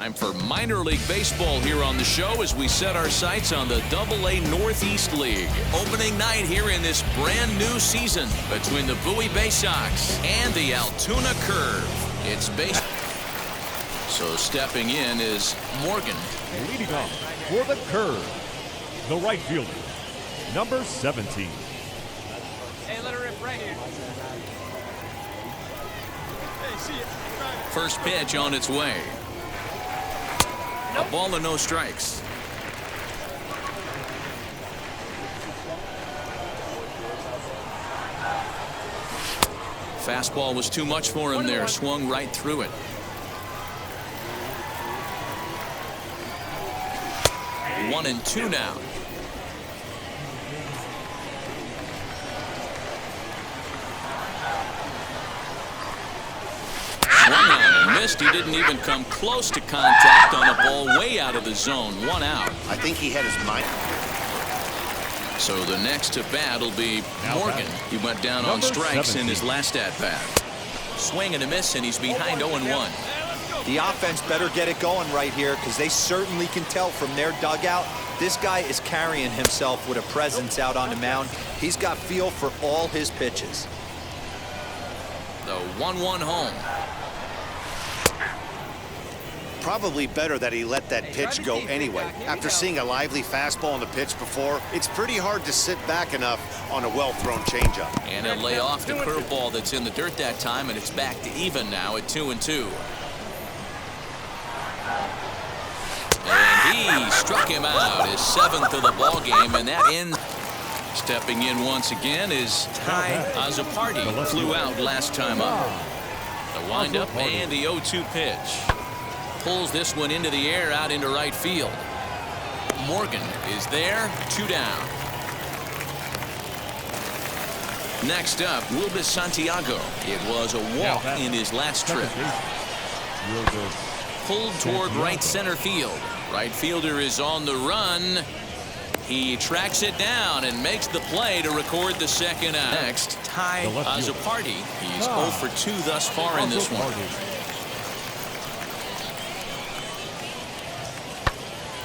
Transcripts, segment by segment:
Time for minor league baseball here on the show as we set our sights on the AA Northeast League. Opening night here in this brand new season between the Bowie Bay Sox and the Altoona Curve. It's baseball. So stepping in is Morgan. Leading off for the Curve, the right fielder, number 17. Hey, let her rip right here. Hey, see it. First pitch on its way. A ball and no strikes. Fastball was too much for him there. Swung right through it. 1-2 now. Missed. He didn't even come close to contact on a ball way out of the zone. 1 out. I think he had his mind. So the next to bat will be Morgan. He went down on strikes in his last at bat. Swing and a miss, and he's behind 0-1. The offense better get it going right here because they certainly can tell from their dugout this guy is carrying himself with a presence out on the mound. He's got feel for all his pitches. The 1-1 home. Probably better that he let that pitch go anyway. After seeing a lively fastball on the pitch before, it's pretty hard to sit back enough on a well-thrown changeup. And he'll lay off the curveball that's in the dirt that time, and it's back to even now at 2-2. And he struck him out, his 7th of the ball game, and that ends. Stepping in once again is Ty Azapardi. Flew out last time up. The windup and the 0-2 pitch. Pulls this one into the air out into right field. Morgan is there, 2 down. Next up, Wilbur Santiago. It was a walk in his last trip. Pulled toward right center field. Right fielder is on the run. He tracks it down and makes the play to record the second out. Next, Ty Azapardi. He's 0 for 2 thus far in this one.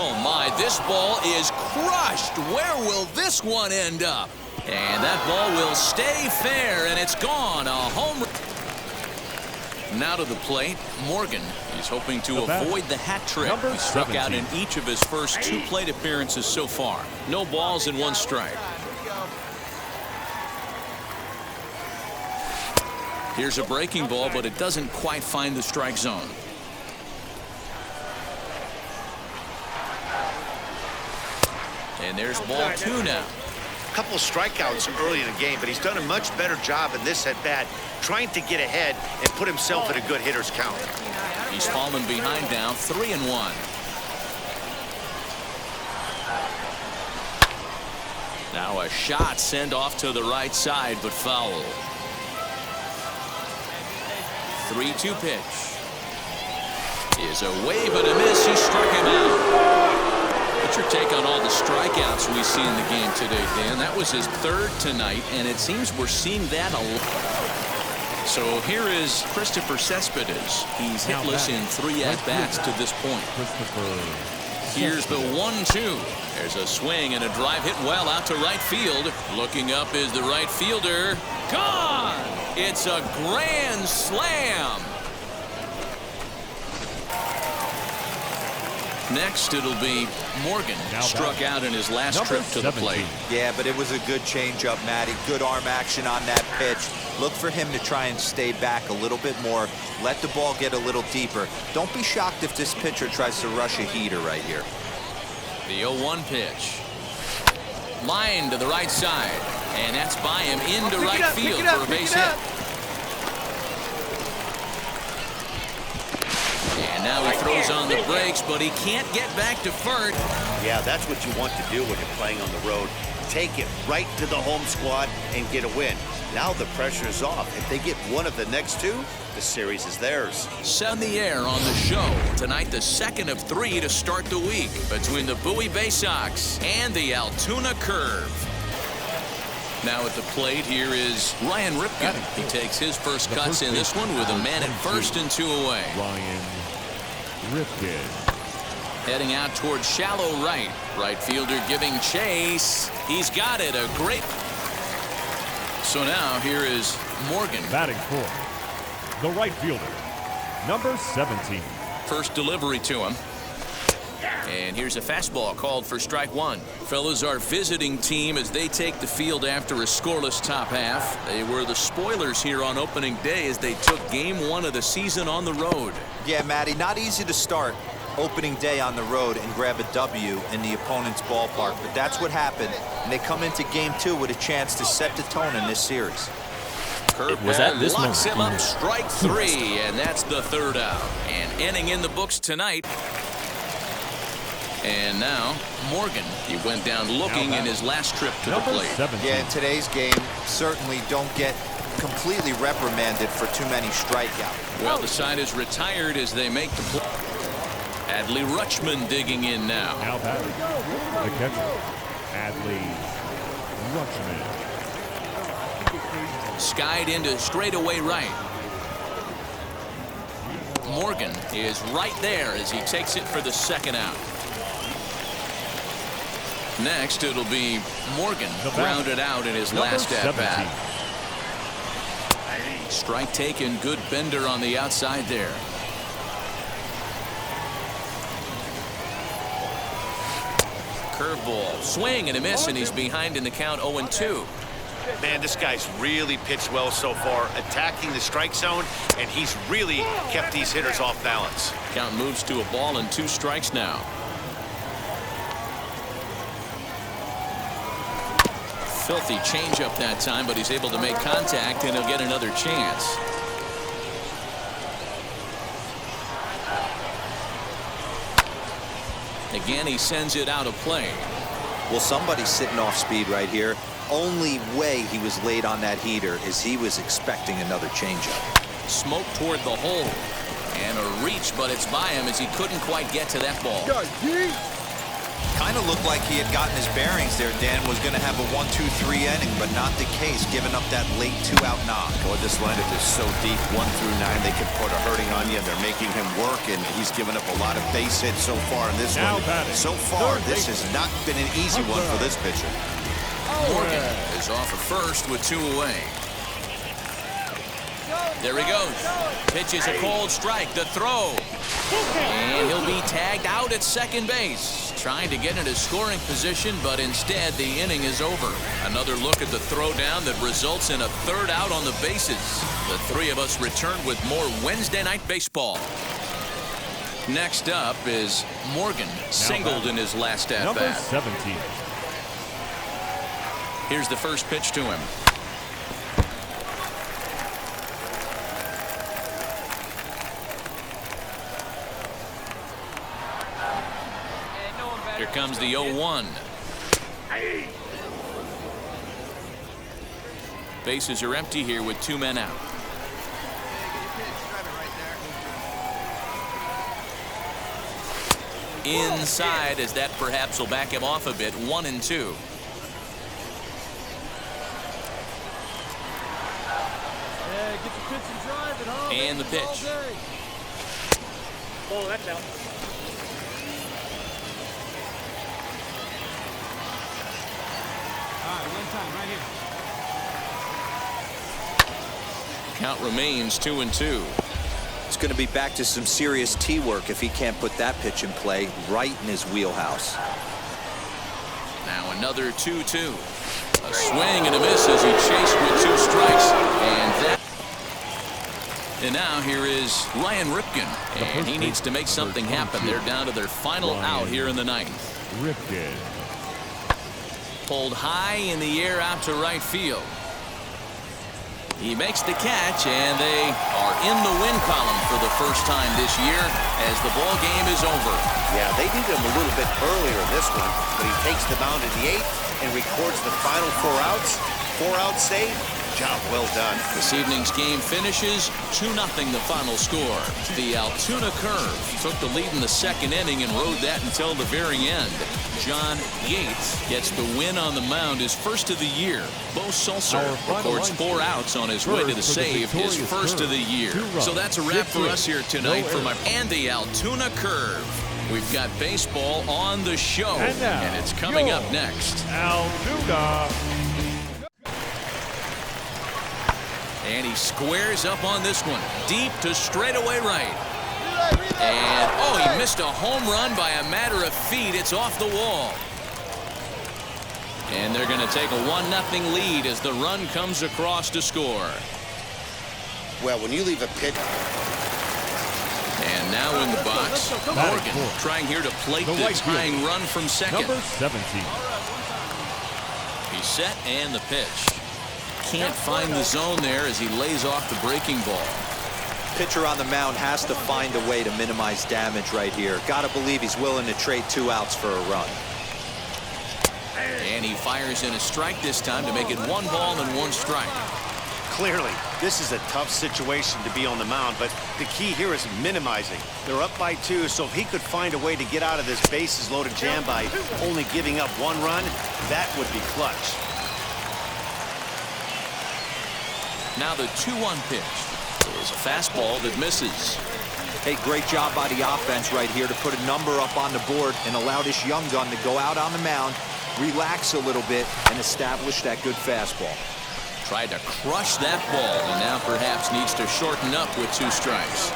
Oh my, this ball is crushed. Where will this one end up? And that ball will stay fair, and it's gone. A home run. Now to the plate, Morgan. He's hoping to avoid the hat trick. He struck out in each of his first 2 plate appearances so far. No balls and 1 strike. Here's a breaking ball, but it doesn't quite find the strike zone. And there's ball 2 now. A couple of strikeouts early in the game, but he's done a much better job in this at-bat trying to get ahead and put himself in a good hitter's count. He's fallen behind now, 3-1. Now a shot sent off to the right side, but foul. 3-2 pitch. Is a wave and a miss. He struck him out. What's your take on all the strikeouts we see in the game today, Dan? That was his 3rd tonight, and it seems we're seeing that a lot. So here is Christopher Cespedes. He's hitless in 3 at-bats to this point. Here's the 1-2. There's a swing and a drive hit well out to right field. Looking up is the right fielder. Gone! It's a grand slam. Next, it'll be Morgan. Struck out in his last trip to the plate. Yeah, but it was a good changeup, Matty. Good arm action on that pitch. Look for him to try and stay back a little bit more. Let the ball get a little deeper. Don't be shocked if this pitcher tries to rush a heater right here. The 0-1 pitch. Line to the right side. And that's by him into right field for a base hit. And now he throws on the brakes, but he can't get back to first. Yeah, that's what you want to do when you're playing on the road. Take it right to the home squad and get a win. Now the pressure is off. If they get one of the next 2, the series is theirs. Set in the air on the show. Tonight, the 2nd of 3 to start the week between the Bowie Bay Sox and the Altoona Curve. Now at the plate, here is Ryan Ripken. He takes his first cuts in this one with a man at first and 2 away. Ryan Ripken. Heading out towards shallow right. Right fielder giving chase. He's got it. A great. So now here is Morgan. Batting fourth, the right fielder, number 17. First delivery to him. And here's a fastball called for strike one. Fellas, our visiting team as they take the field after a scoreless top half. They were the spoilers here on opening day as they took game one of the season on the road. Yeah, Matty, not easy to start opening day on the road and grab a W in the opponent's ballpark, but that's what happened, and they come into game two with a chance to set the tone in this series. Curveball locks him up, strike three, and that's the third out. And inning in the books tonight. And now Morgan, he went down looking in his last trip to the plate. 17. Yeah, in today's game, certainly don't get completely reprimanded for too many strikeouts. Well, the side is retired as they make the play. Adley Rutschman digging in now. Now batting, the catcher, Adley Rutschman. Skied into straightaway right. Morgan is right there as he takes it for the second out. Next, it'll be Morgan grounded out in his last at-bat. Strike taken, good bender on the outside there. Curveball, swing and a miss, and he's behind in the count 0-2. Man, this guy's really pitched well so far, attacking the strike zone, and he's really kept these hitters off balance. Count moves to a ball and 2 strikes now. Filthy changeup that time, but he's able to make contact, and he'll get another chance. Again, he sends it out of play. Well, somebody's sitting off speed right here. Only way he was late on that heater is he was expecting another changeup. Smoke toward the hole. And a reach, but it's by him as he couldn't quite get to that ball. Kind of looked like he had gotten his bearings there. Dan was going to have a 1-2-3 inning, but not the case, giving up that late 2-out knock. Boy, this lineup is so deep, 1 through 9. They can put a hurting on you. They're making him work, and he's given up a lot of base hits so far in this one. So far, this has not been an easy one for this pitcher. Morgan is off at first with 2 away. There he goes. Pitches a cold strike. The throw. And he'll be tagged out at second base. Trying to get into scoring position, but instead the inning is over. Another look at the throwdown that results in a 3rd out on the bases. The 3 of us return with more Wednesday night baseball. Next up is Morgan, singled in his last at-bat. Number 17. Here's the first pitch to him. Here comes the 0-1. Bases are empty here with 2 men out. Inside, as that perhaps will back him off a bit. 1-2. And the pitch. Oh, that's out. All right, 1 time right here. Count remains 2-2. It's going to be back to some serious tee work if he can't put that pitch in play right in his wheelhouse. Now another 2-2. A swing and a miss as he chased with 2 strikes. And now here is Ryan Ripken. And he needs to make something happen. They're down to their final out here in the 9th. Ripken. Pulled high in the air out to right field. He makes the catch, and they are in the win column for the first time this year as the ball game is over. Yeah, they needed him a little bit earlier in this one, but he takes the mound in the 8th and records the final 4 outs. 4-out save. job well done. This evening's game finishes 2-0 the final score. The Altoona Curve took the lead in the second inning and rode that until the very end. John Yates gets the win on the mound, his first of the year. Bo Sulcer records 4 outs on his way to the save, his first of the year. So that's a wrap for us here tonight from the Altoona Curve. We've got baseball on the show, and it's coming up next. Altoona. And he squares up on this one, deep to straightaway right. And, oh, he missed a home run by a matter of feet. It's off the wall. And they're going to take a 1-0 lead as the run comes across to score. Well, when you leave a pitch. And now in the box, Morgan trying here to plate the tying run from second. Number 17. He's set and the pitch. Can't find the zone there as he lays off the breaking ball. Pitcher on the mound has to find a way to minimize damage right here. Gotta believe he's willing to trade 2 outs for a run. And he fires in a strike this time to make it 1 ball and 1 strike. Clearly, this is a tough situation to be on the mound, but the key here is minimizing. They're up by 2, so if he could find a way to get out of this bases loaded jam by only giving up 1 run, that would be clutch. Now the 2-1 pitch is a fastball that misses. Hey, great job by the offense right here to put a number up on the board and allow this young gun to go out on the mound, relax a little bit, and establish that good fastball. Tried to crush that ball and now perhaps needs to shorten up with 2 strikes.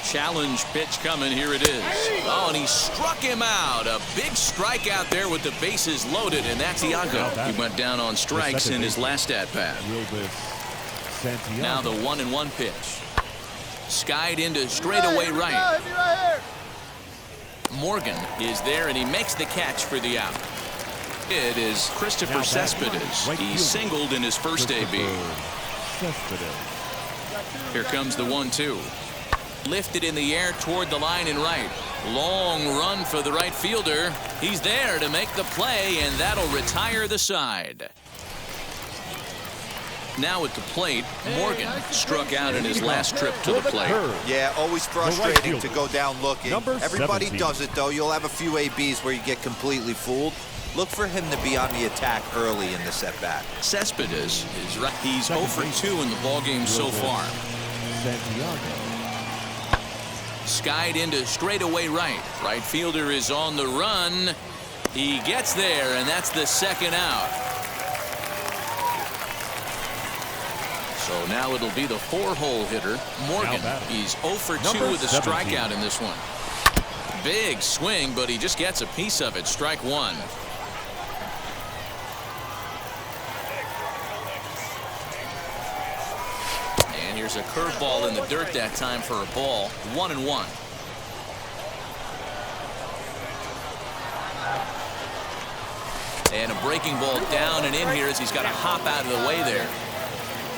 Challenge pitch coming. Here it is. Oh, and he struck him out. A big strikeout there with the bases loaded, and that's Iago. He went down on strikes in his last at-bat. Now the 1-1 pitch. Skied into straightaway right. Morgan is there, and he makes the catch for the out. It is Christopher Cespedes. He singled in his first AB. Here comes the 1-2. Lifted in the air toward the line and right. Long run for the right fielder. He's there to make the play, and that'll retire the side. Now at the plate, Morgan struck out in his last trip to the plate. Yeah, always frustrating to go down looking. Everybody does it, though. You'll have a few ABs where you get completely fooled. Look for him to be on the attack early in the at-bat. Cespedes is right. He's 0 for 2 in the ballgame so far. Skied into straightaway right. Right fielder is on the run. He gets there, and that's the second out. So now it'll be the 4-hole hitter, Morgan. He's 0 for 2 with a strikeout in this one. Big swing, but he just gets a piece of it. Strike 1. Here's a curveball in the dirt that time for a ball. 1-1. And a breaking ball down and in here as he's got to hop out of the way there.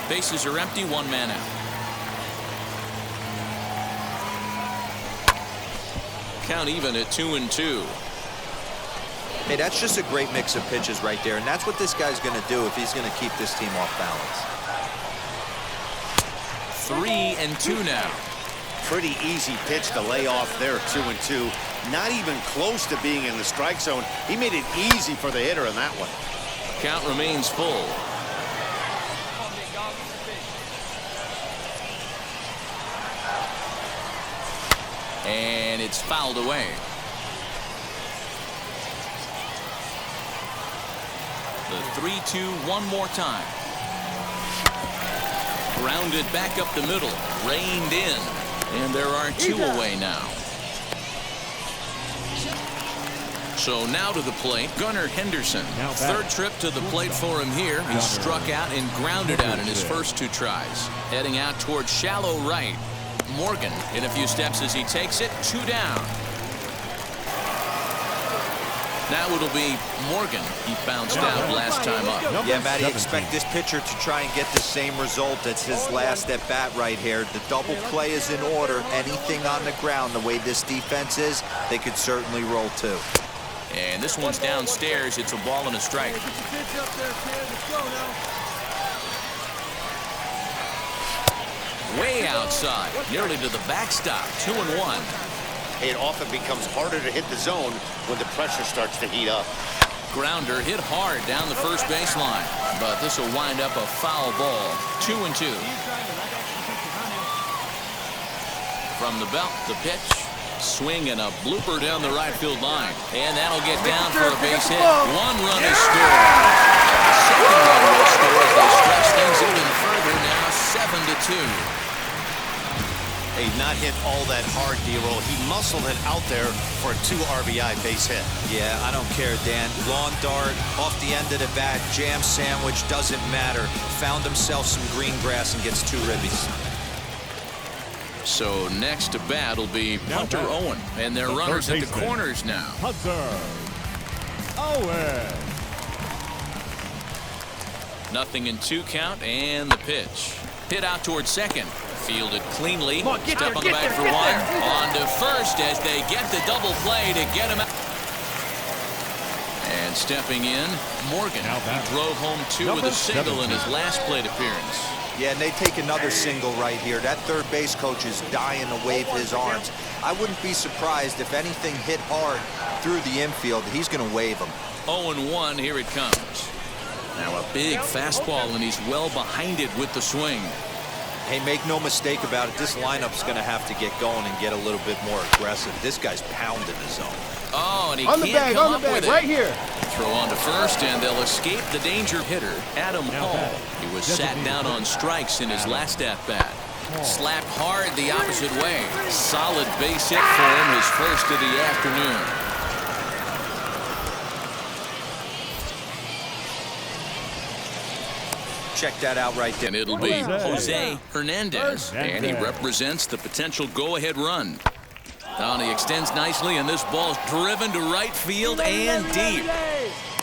Bases are empty, 1 man out. Count even at 2-2. Hey, that's just a great mix of pitches right there, and that's what this guy's going to do if he's going to keep this team off balance. 3-2 now. Pretty easy pitch to lay off there, 2-2. Not even close to being in the strike zone. He made it easy for the hitter in that one. Count remains full. And it's fouled away. The 3-2 one more time. Grounded back up the middle, reined in, and there are 2 away now. So now to the plate, Gunnar Henderson. 3rd trip to the plate for him here. He struck out and grounded out in his first 2 tries. Heading out towards shallow right. Morgan in a few steps as he takes it. 2 down. Now it'll be Morgan. He bounced out last time up. Yeah, Matty, expect this pitcher to try and get the same result as his last at bat right here. The double play is in order. Anything on the ground, the way this defense is, they could certainly roll 2. And this one's downstairs. It's a ball and a strike. Way outside, nearly to the backstop. 2-1. It often becomes harder to hit the zone when the pressure starts to heat up. Grounder hit hard down the first baseline, but this will wind up a foul ball. 2-2. From the belt, the pitch, swing and a blooper down the right field line, and that'll get down for a base hit. One run is scored. The second run will score as they stretch things even further. Now 7-2. He's not hit all that hard, D-roll. He muscled it out there for a 2 RBI base hit. Yeah, I don't care, Dan. Lawn dart, off the end of the bat, jam sandwich, doesn't matter. Found himself some green grass and gets 2 ribbies. So next to bat will be Hunter Owen, and their runners at the corners now. Hunter Owen. 0-2 count, and the pitch. Hit out towards second. Fielded cleanly. Step on the back for one. On to first as they get the double play to get him out. And stepping in, Morgan. He drove home 2 with a single in his last plate appearance. Yeah, and they take another single right here. That third base coach is dying to wave his arms. I wouldn't be surprised if anything hit hard through the infield. He's going to wave them. 0-1, here it comes. Now a big fastball, and he's well behind it with the swing. Hey, make no mistake about it. This lineup's going to have to get going and get a little bit more aggressive. This guy's pounding the zone. Oh, and he can't come up with it. Right here. Throw on to first, and they'll escape the danger hitter, Adam Hall. He was sat down on strikes in his last at-bat. Slapped hard the opposite way. Solid base hit for him, his first of the afternoon. Check that out right there. And it'll be Jose Hernandez, and he represents the potential go-ahead run. Now he extends nicely, and this ball's driven to right field and deep.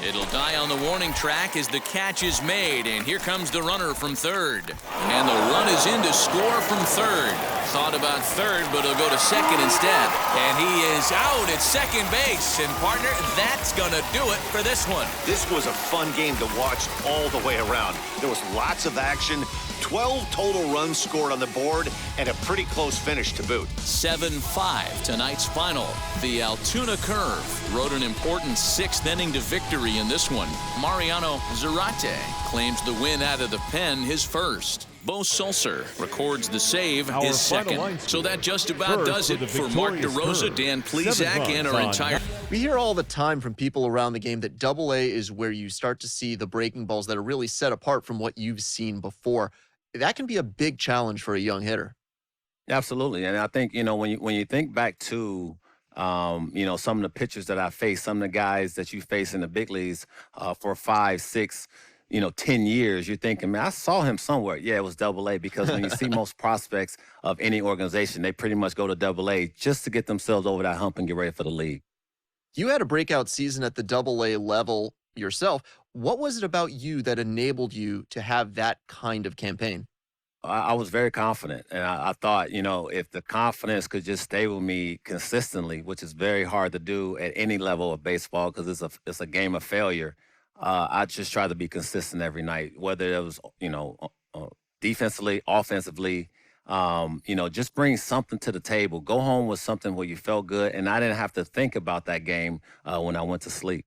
It'll die on the warning track as the catch is made, and here comes the runner from third. And the run is in to score from third. Thought about third, but he'll go to second instead. And he is out at second base. And partner, that's gonna do it for this one. This was a fun game to watch all the way around. There was lots of action, 12 total runs scored on the board, and a pretty close finish to boot. 7-5 tonight's final. The Altoona Curve rode an important 6th inning to victory in this one. Mariano Zarate claims the win out of the pen, his first. Bo Sulcer records the save, his second. So that just about does it for Mark DeRosa, Dan Plesac, and our entire... We hear all the time from people around the game that Double-A is where you start to see the breaking balls that are really set apart from what you've seen before. That can be a big challenge for a young hitter. Absolutely. And I think, when you think back to, some of the pitchers that I faced, some of the guys that you face in the big leagues for 5, 6, 10 years, you're thinking, man, I saw him somewhere. Yeah, it was Double-A, because when you see most prospects of any organization, they pretty much go to Double-A just to get themselves over that hump and get ready for the league. You had a breakout season at the Double-A level yourself. What was it about you that enabled you to have that kind of campaign? I was very confident, and I thought, if the confidence could just stay with me consistently, which is very hard to do at any level of baseball because it's a game of failure. I just try to be consistent every night, whether it was, defensively, offensively, just bring something to the table. Go home with something where you felt good, and I didn't have to think about that game when I went to sleep.